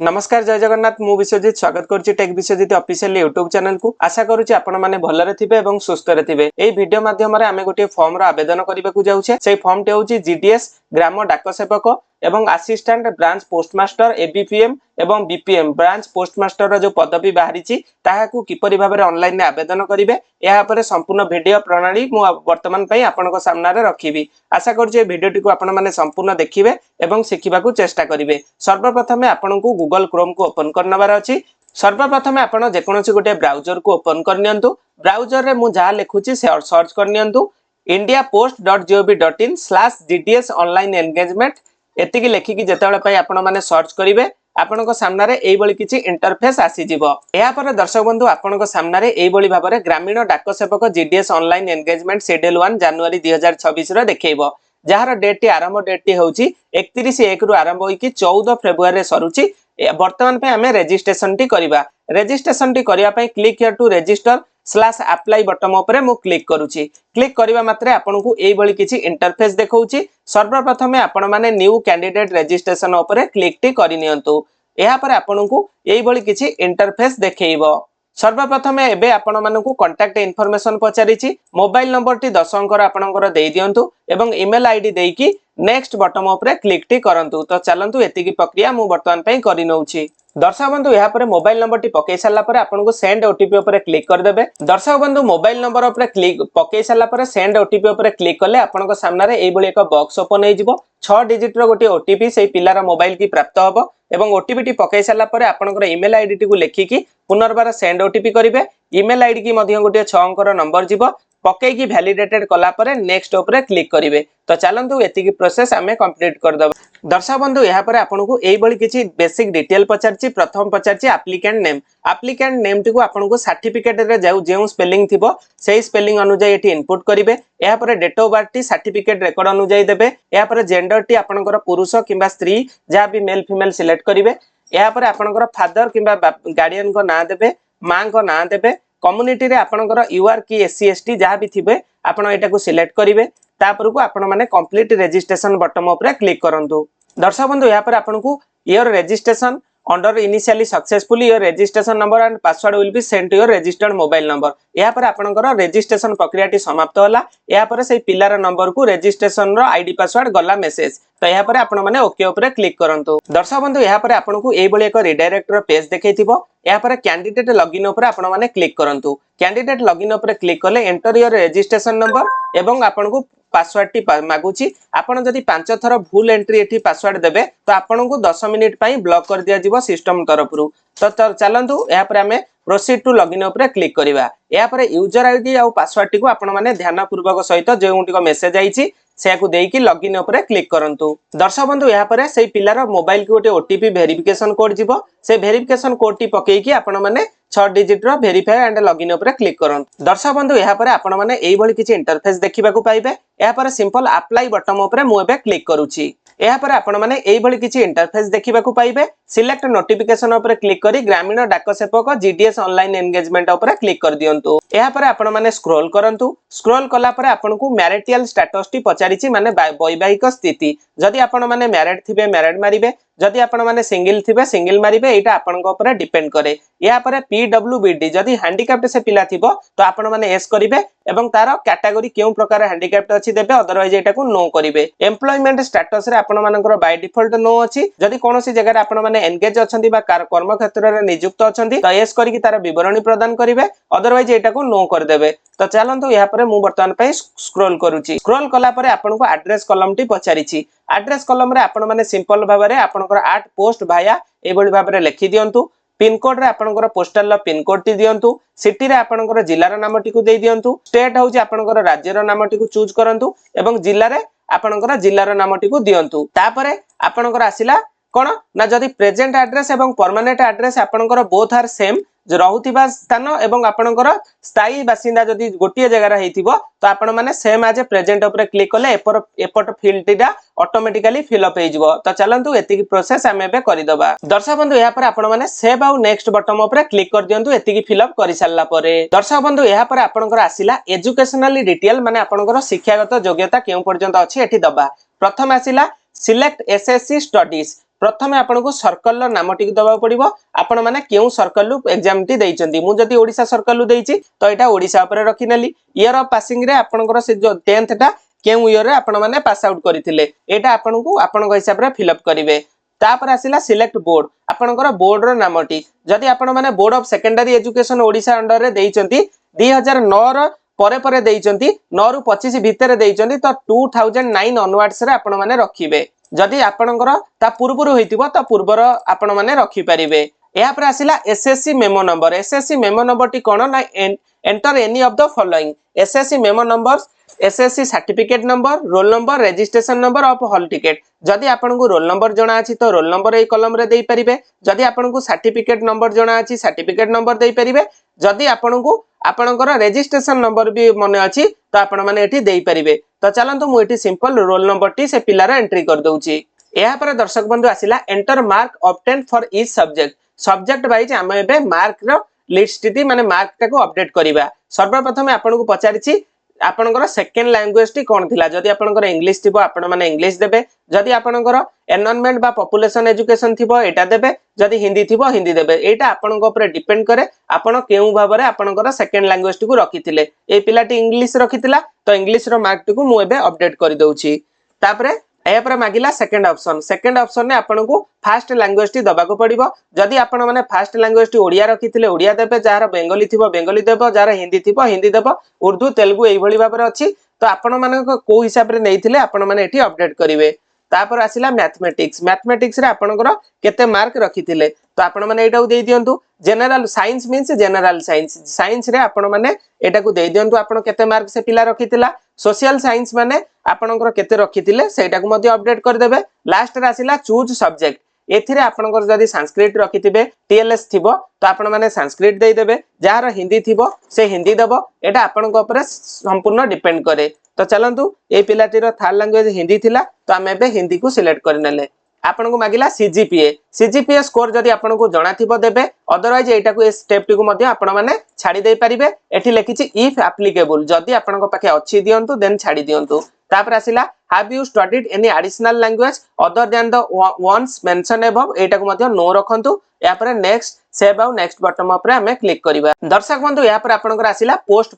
नमस्कार जय जगन्नाथ मु विश्वजित स्वागत करुच्ची tech Biswajit official YouTube channel को आशा करुच्ची आपण माने भलरे थिबे एवं सुस्थ रे थिबे। एई वीडियो माध्यम रे आमे गोटे फॉर्म रो आवेदन करबा को जाउछे। सेई फॉर्म टे होची जीडीएस ग्राम डाक सेवक एवं असिस्टेंट ब्रांच पोस्टमास्टर एबीपीएम एवं बीपीएम ब्रांच पोस्टमास्टर रो जो पदवी बाहरीची ताहाकू किपरि भाबरे ऑनलाइन ने आवेदन करिवे एहा परे संपूर्ण वीडियो प्रणाली मु वर्तमान पई आपनको सामना रे रखिबी। आशा करुच्ची ए वीडियोटी को आपण माने संपूर्ण देखिबे एवं सिखिबा को चेष्टा करिवे। सर्वप्रथमे आपनको गूगल क्रोम को ओपन करनबार अछि। सर्वप्रथमे आपण जेकोनोसी गोटे ब्राउजर को ओपन करनियंतु। ब्राउजर रे मु जा लिखुची से सर्च करनियंतु indiapost.gov.in/gds ऑनलाइन एंगेजमेंट एतिकी लेखिकी जेतेबेले पई आपण माने सर्च करिवे आपनको सामना रे एई बळी किछि इंटरफेस आसी जिवो। एहा पर दर्शक बंधु आपनको सामना रे एई बळी भाबरे ग्रामीण डाक सेवक जीडीएस ऑनलाइन एंगेजमेंट शेड्यूल 1 जनवरी 2026 रो देखैबो। जहार डेट टी आरंभ डेट टी होउची 31/1 रु आरंभ होई कि 14 फेब्रुआरी रे सरुची। वर्तमान पे हमें रजिस्ट्रेशन टी करिबा। रजिस्ट्रेशन टी करिया पई क्लिक हियर टू रजिस्टर/अप्लाई बटन ऊपर मु क्लिक करूची। क्लिक करिबा मात्रे आपनकू एई बळी किछि इंटरफेस देखौची। सर्वप्रथमे आपण माने न्यू कैंडिडेट रजिस्ट्रेशन ऊपर क्लिक टी करिनियंतु। एहा पर आपनकू एई बळी किछि इंटरफेस देखैबो। सर्वप्रथमे एबे आपण मानकू कांटेक्ट इन्फॉर्मेशन पचारिछि। मोबाइल नंबर टी 10 अंकर आपनकर देई दियंतु एवं ईमेल आईडी देकी नेक्स्ट बटन ऊपर क्लिक टी करंतु। तो चलंतु एतिकी प्रक्रिया मु वर्तमान पई करि नउछि। दर्शक बंधु यहाँ पर मोबाइल नंबर टी पकई सारा पर आपको सेंड ओटीपी ऊपर क्लिक करदेबे। दर्शक बंधु मोबाइल नंबर ऊपर क्लिक पकई सारा पर सेंड ओटीपी ऊपर क्लिक कले आपनको सामने एई बळी एक बॉक्स ओपन हो जिवो। 6 डिजिट रो गोटे ओटीपी सेई पिलार मोबाइल की प्राप्त होबो एवं ओटीपी टी पकई सारा पर आपनकर ईमेल आईडी टी को लेखिकी पुनर्बार सेंड ओटीपी करिवे। ईमेल आईडी की मध्य गोटे 6 अंकर नंबर जिवो पकई की वैलिडेटेड कला पर नेक्स्ट ऊपर क्लिक करिवे। तो चलंतु एतिकी प्रोसेस आमे कंप्लीट कर दबा। दर्शक बंधु यहाँ पर आपको एई बळी किछि बेसिक डिटेल पचारछि। प्रथम पचारछि एप्लिकेंट नेम। एप्लिकेंट नेम टी को आपको सर्टिफिकेट रे जेउ स्पेलिंग थिबो सेही स्पेलिंग अनुसार एठी इनपुट करिवे। यहाँ पर डेट ऑफ बर्थ टी सर्टिफिकेट रेकॉर्ड अनुसार देबे। यहाँ पर जेंडर टी आपनकर पुरुष किबा स्त्री जहाँ भी मेल फीमेल सिलेक्ट करिवे। यहाँ पर आपनकर फादर किबा गार्डियन को नाम देबे मां को नाम देबे। कम्युनिटी रे आपनकर यूआर की एससी एसटी जहाँ भी थिबे आपण एटा को सिलेक्ट करिवे। तापर को आपण माने कंप्लीट रजिस्ट्रेशन बटन ऊपर क्लिक करंतु। दर्शक बंधु यहाँ पर आपको your registration under initially successfully your registration number and password will be send to your registered mobile number. यहाँ पर आपनकर रजिस्ट्रेशन प्रक्रिया टी समाप्त होला। यहाँ पर से पिलार नंबर को रजिस्ट्रेशन रो आईडी पासवर्ड गला मेसेज। तो यहाँ पर आपण माने ओके ऊपर क्लिक करंतु। दर्शक बंधु यहाँ पर आपको एई बळी एक रिडायरेक्ट रो पेज देखैथिबो। यहाँ पर कैंडिडेट लॉगिन ऊपर आपण माने क्लिक करंतु। कैंडिडेट लॉगिन ऊपर क्लिक कले एंटर योर रजिस्ट्रेशन नंबर एवं आपनको पासवर्ड टी मागुची। आपण जदि 5 थर भूल एंट्री एठी पासवर्ड देबे तो आपनको 10 मिनिट पई ब्लॉक कर दिया जिवो सिस्टम तरफरु। तो चलंतु यहाँ पर हमें प्रोसीड टू लॉगिन ऊपर क्लिक करिवा। यहाँ पर यूजर आईडी और पासवर्ड टी को आपण माने ध्यान पूर्वक सहित जेउटिको मेसेज आईची सेयाकू देकी लॉगिन ऊपर क्लिक करंतु। दर्शक बंधु यहाँ पर से पिलार मोबाइल को गोटे ओटीपी वेरिफिकेशन कोड जिवो से वेरिफिकेशन कोड टी पकेकी आपण माने 6 डिजिट रो वेरीफाई एंड लॉगिन ऊपर क्लिक करंतु। दर्शक बंधु यहाँ पर आपण माने एई बळी किछि इंटरफेस देखिबा को पाइबे। यहाँ पर सिंपल अप्लाई बटन ऊपर मु एबे क्लिक करूची। यहाँ पर आपण माने एई बळी किछि इंटरफेस देखिबा को पाइबे। सिलेक्ट नोटिफिकेशन ऊपर क्लिक करी ग्रामीण डाक सेवक जीडीएस ऑनलाइन एंगेजमेंट ऊपर क्लिक कर दियंतु। यहाँ पर आपण माने स्क्रॉल करंतु। स्क्रॉल कला पर आपनको मैरिटल स्टेटस टी पचारिछि माने वैवाहिक स्थिति। जदि आपण माने मैरिड थिबे मैरिड मारिबे जदि आपण माने सिंगल थिबे सिंगल मारिबे। एटा आपनक ऊपर डिपेंड करे। यहाँ पर पीडब्ल्यूबीडी जदि हैंडीकैप्ड से पिला थिबो तो आपण माने एस करिवे एवं तार कैटेगरी केउ प्रकार हैंडीकैप्ड अछि देबे अदरवाइज एटा को नो करिवे। एम्प्लॉयमेंट स्टेटस रे आपण मानकर बाय डिफॉल्ट नो अछि। जदि कोनोसी जगह रे आपण माने एंगेज अछंती बा कर्म क्षेत्र रे नियुक्त अछंती तो एस करिकि तार विवरणी प्रदान करिवे अदरवाइज एटा को नो कर देबे। तो चलंतु यहाँ पर मु वर्तमान पई स्क्रॉल करूची। स्क्रॉल कला पर आपनको एड्रेस कॉलम टी पचारिछि। एड्रेस कॉलम रे आपण माने सिंपल भाबरे आपनकर आट पोस्ट भाया एबोली भाबरे लिखि दियंतु। पिन कोड रे आपनकर पोस्टल लो पिन कोड टी दियंतु। सिटी रे आपनकर जिल्लार नाम टी को देई दियंतु। स्टेट होउची आपनकर राज्यर नाम टी को चूज करंतु एवं जिल्ला रे आपनकर जिल्लार नाम टी को दियंतु। तापरे आपनकर आसिला कोन ना जदि प्रेजेंट एड्रेस एवं परमानेंट एड्रेस आपनकर बोथ आर सेम जो रहुथिबा स्थान एवं आपनकर स्थायी बासिंदा जदि गोटिए जगह रे हेतिबो तो आपण माने सेम एज प्रेजेंट ऊपर क्लिक कले एपट फील्ड टीडा ऑटोमेटिकली फिल अप हेजिवो। तो चलंतु एतिकी प्रोसेस हमें बे करि दबा। दर्शक बंधु यहाँ पर आपण माने सेव आउ नेक्स्ट बटन ऊपर क्लिक कर दियंतु एतिकी फिल अप करि सारला परे। दर्शक बंधु यहाँ पर आपनकर आसिला एजुकेशनली डिटेल माने आपनकर शिक्षागत योग्यता केउ पर्यंत अछि एठी दबा। प्रथम आसिला सिलेक्ट एसएससी स्टडीज। प्रथमे आपनको सर्कल नामटी दबा पड़िबो आपण माने केउ सर्कल रु एग्जाम टी देइचंदी मु जदी ओडिसा सर्कल रु देइची तो एटा ओडिसा ऊपर रखिनेली ईयर ऑफ पासिंग रे आपनकर से जो 10th टा केउ ईयर रे आपण माने पास आउट करथिले एटा आपनको आपनको हिसाब रे फिल अप करिवे तापर आसिला सिलेक्ट बोर्ड आपनकर बोर्ड रो नामटी जदी आपण माने board of secondary education Odisha under रे देइचंती 2009 रो परे परे देइचंती 9 रु 25 भितर देइचंती तो 2009 ऑनवर्ड्स रे आपण माने रखिबे जदी आपनकर ता पूर्वरु होइतिबो तो पूर्वर आपण माने रखि परिबे या पर आसिला एसएससी मेमो नंबर टी कोन ना enter any of the following SSC memo number SSC certificate number roll number registration number of hall ticket जदी आपनको रोल नंबर जणा अछि तो रोल नंबर ए कॉलम रे देई परिबे जदी आपनको सर्टिफिकेट नंबर जणा अछि सर्टिफिकेट नंबर देई परिबे जदी आपनको आपनकर रजिस्ट्रेशन नंबर भी मने अछि तो आपण माने एठी देई परिबे तो चलंतु मु एठी सिंपल रोल नंबर टी से पिलार एंट्री कर दउची एहा पर दर्शक बंधु आसिला enter mark obtain for each subject wise हम एबे मार्क रो लिस्ट टी माने मार्क टाको अपडेट करिबा सर्वप्रथम आपनको पचारिछि आपनकर सेकेंड लैंग्वेज टी कोन थिला जदी आपनकर इंग्लिश थिबो आपण माने इंग्लिश देबे जदी आपनकर एनवायरनमेंट बा पॉपुलेशन एजुकेशन थिबो एटा देबे जदी हिंदी थिबो हिंदी देबे एटा आपनको ऊपर डिपेंड करे आपण केउ भाबरे आपनकर सेकेंड लैंग्वेज टी को रखिथिले ए पिलाटी इंग्लिश रखिथिला तो इंग्लिश रो मार्क टी को मु एबे अपडेट करि दउची तापरे ए पर मागिला सेकेंड ऑप्शन ने आपनको फर्स्ट लैंग्वेज टी दबा को पड़िबो जदी आपण माने फर्स्ट लैंग्वेज टी ओडिया रखिथिले ओडिया देबे जार बेंगली थिबो बेंगली देबो जार हिंदी थिबो हिंदी देबो उर्दू तेलुगु एई भली भाबरे अछि तो आपण माने को हिसाब रे नैथिले आपण माने एठी अपडेट करिवे तापर आसिला मैथमेटिक्स रे आपनकर केते मार्क रखिथिले तो आपण माने एटाउ देई दियंतु general science means general science रे आपण माने एटा को देई दियंतु आपण केते मार्क से पिला रखिथिला सोशल साइंस माने आपनकर केते रखिथिले सेटा को मध्ये अपडेट कर देबे लास्ट रे आसिला चूज सब्जेक्ट एथिरे आपनकर जदी संस्कृत रखिथिबे टीएलएस थिबो तो आपण माने संस्कृत देई देबे जार हिंदी थिबो से हिंदी देबो एटा आपनक ऊपर संपूर्ण डिपेंड करे तो चलंतु ए पिलाटीर थर्ड लैंग्वेज हिंदी थिला तो हम एबे हिंदी को सिलेक्ट करनेले आपनको मागिला सीजीपीए स्कोर जदी आपनको जणा थिबो देबे अदरवाइज एटा को ए स्टेप टी को मध्ये आपण माने छाडी देई परिबे एठी लिखिछि इफ एप्लीकेबल जदी आपनको पाखे अछि दियंतु देन छाडी दियंतु तापर आसिला have you studied any additional language other than the ones mentioned above एटा को मध्ये नो रखंतु या पर नेक्स्ट सेव आउ नेक्स्ट बटन ऊपर हमें क्लिक करिबा दर्शक बंधु या पर आपनकर आसिला पोस्ट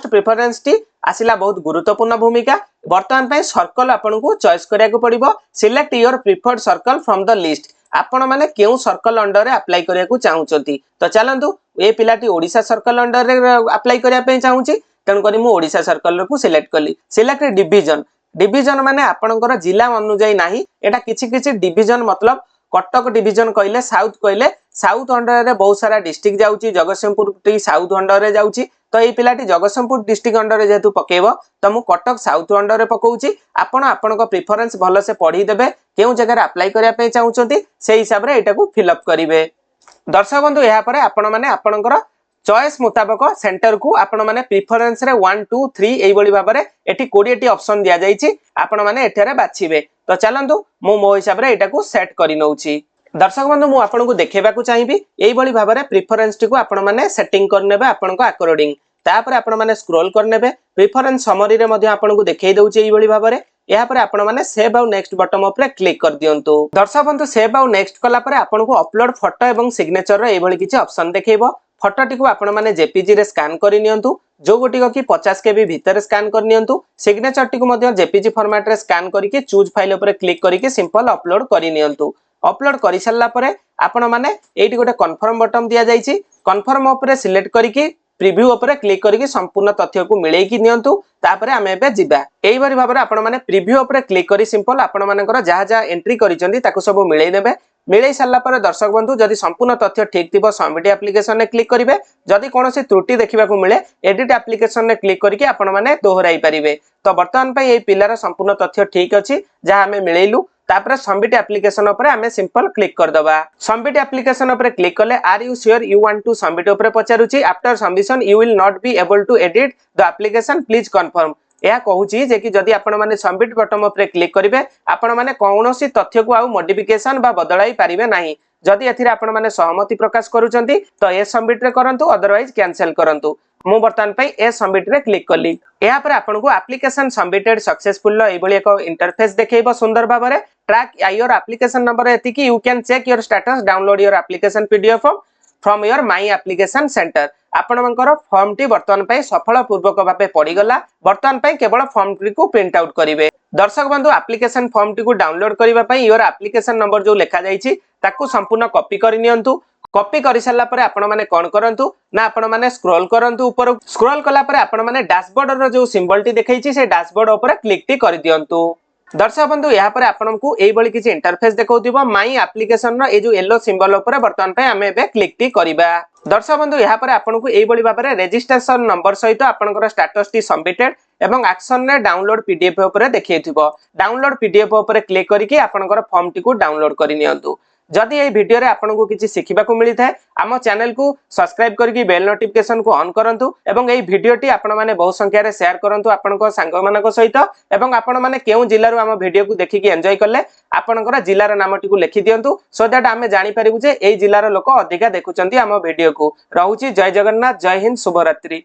प्रेफरेंस टी आसिला बहुत गुरुत्वपूर्ण भूमिका वर्तमान पय सर्कल आपनको चॉइस करिया को पड़िबो select your preferred circle from the list आपण माने केउ सर्कल अंडर रे अप्लाई करिया को चाहउचंती तो चलंतु ए पिलाटी ओडिसा सर्कल अंडर रे अप्लाई करिया पय चाहउची तन करी मु ओडिसा सर्कल को सिलेक्ट करली सिलेक्ट डिवीजन माने आपनकर जिला अनुଯାୟୀ नाही एटा किछि डिवीजन मतलब कटक डिवीजन कहले साउथ अंडर रे बहुत सारा डिस्ट्रिक्ट जाउची जगतसिंहपुर टी साउथ अंडर रे जाउची तो ए पिलाटी जगतसिंहपुर डिस्ट्रिक्ट अंडर रे जेतु पकेबो तो मु कटक साउथ अंडर रे पकोउची आपनको प्रेफरेंस भलो से पढी देबे केउ जगह रे अप्लाई करिया पे चाहउचंती से हिसाब रे एटा को फिल अप करिवे दर्शक बंधु या परे आपण माने आपनकर चॉइस मुताबिक सेंटर को आपण माने प्रेफरेंस रे 1 2 3 एई बळी भाबरे एठी 20 टी ऑप्शन दिया जाईची आपण माने एठारे बाछिबे तो चलंतु मो हिसाब रे एटा को सेट करि नउची दर्शक बंधु मु आपन को देखेबा को चाहिबी एई बळी भाबरे प्रेफरेंस टी को आपण माने सेटिंग करनेबे आपण को अकॉर्डिंग तापर आपण माने स्क्रॉल करनेबे प्रेफरेंस समरी रे मध्ये आपण को देखेई दउची एई बळी भाबरे या पर आपण माने सेव आउ नेक्स्ट बटन ऊपर क्लिक कर दियंतु दर्शक बंधु सेव आउ नेक्स्ट कला पर आपण को अपलोड फोटो एवं सिग्नेचर रे एई बळी किछि ऑप्शन देखेइबो फोटो टी को आपण माने जेपीजी रे स्कैन करि नियंतु जो गोटी को कि 50 केबी भीतर स्कैन कर नियंतु सिग्नेचर टी को मध्ये जेपीजी फॉर्मेट रे स्कैन करिके चूज फाइल ऊपर क्लिक करिके सिंपल अपलोड करि नियंतु अपलोड करि सल्ला परे आपण माने एठी गोटे कन्फर्म बटन दिया जाईची कन्फर्म ऊपर सिलेक्ट करिके प्रीव्यू ऊपर क्लिक करिके संपूर्ण तथ्य को मिलेई कि नियंतु तापरे हमें एबे जिबा एई बरी भाबरे आपण माने प्रीव्यू ऊपर क्लिक करी सिंपल आपण मानकर जहा एंट्री करिसंती ताको सब मिलेई देबे मिले सारा पर दर्शक बंधु जदि संपूर्ण तथ्य ठीक थी सबमिट एप्लिकेशन ने क्लिक करेंगे जदि कौन त्रुटि देखा मिले एडिट एप्लिकेशन ने क्लिक करके आपण मैंने दोहराई पारे तो बर्तमान ये पिलार संपूर्ण तथ्य ठीक अच्छी जहाँ आम मिलैलु तापर सबमिट एप्लिकेशन ऊपर आम सिंपल क्लिक करदबा सबमिट एप्लिकेशन ऊपर क्लिक कले are you sure you want to submit ऊपर पचारुची after submission you will not be able to edit the application please confirm यह कहूँ जे कि जदि आपण माने सबमिट बटन ऊपर क्लिक करेंगे आपण माने कौनसी तथ्य को आउ मॉडिफिकेशन बा बदलाई पारिबे नाही जदि एथिरे आपण माने सहमति प्रकाश करूचंती तो ए सबमिट रे करंतु अदरवाइज कैंसिल करंतु मु बर्तमान पे ए सबमिट रे क्लिक कली या पर आपनको एप्लिकेशन सबमिटेड सक्सेसफुल एई भली एक इंटरफेस देखेइबो सुंदर भाबरे ट्रैक योर एप्लिकेशन नंबर एति कि you can check your status download your application PDF from your my application centre आपनकर फॉर्म टी बर्तमान पे सफल पूर्वक भाबे पड़ी गला बर्तमान पे केवल फॉर्म टी को प्रिंट आउट करिवे दर्शक बंधु एप्लिकेशन फॉर्म टी को डाउनलोड करबा पई योर एप्लिकेशन नंबर जो लिखा जाईची ताकू संपूर्ण कॉपी करि नियंतु कॉपी कर सारा पर आपण माने कोन करंतु ना आपण माने स्क्रॉल करंतु ऊपर स्क्रॉल कला पर आपण माने डैशबोर्ड रो जो सिंबल टी देखैची से डैशबोर्ड ऊपर क्लिक टी कर दियंतु दर्शक बंधु यहाँ पर आपनको एई बळी किछि इंटरफेस देखौथिबो माई एप्लिकेशन रो ए जो येलो सिंबल ऊपर बर्तमान पे हमें बे क्लिक टी करिबा दर्शक बंधु यहाँ पर आपनको एई बळी भाबरे रजिस्ट्रेशन नंबर सहित आपनकर स्टेटस टी सबमिटेड एवं एक्शन रे डाउनलोड पीडीएफ ऊपर देखैथिबो डाउनलोड पीडीएफ ऊपर क्लिक करिकि आपनकर फॉर्म टी को डाउनलोड करि नियंतु जदि ये वीडियो रे आपनको किछि सिखिबाकू मिलिथाय आम चैनल को सब्सक्राइब करके बेल नोटिफिकेशन को ऑन करंतु एवं एई वीडियोटी आपण माने बहुत संख्या रे शेयर करंतु आपनको सांग मानको सहित एवं आपण माने केउ जिल्ला रो आम वीडियो को देखिकि एन्जॉय करले आपनकर जिल्ला रो नामटी को लिखि दियंतु सो दैट आमे जानि परिबु जे एई जिल्ला रो लोक अधिका देखुचंती आम वीडियो को रहउची जय जगन्नाथ जय हिंद शुभ रात्रि।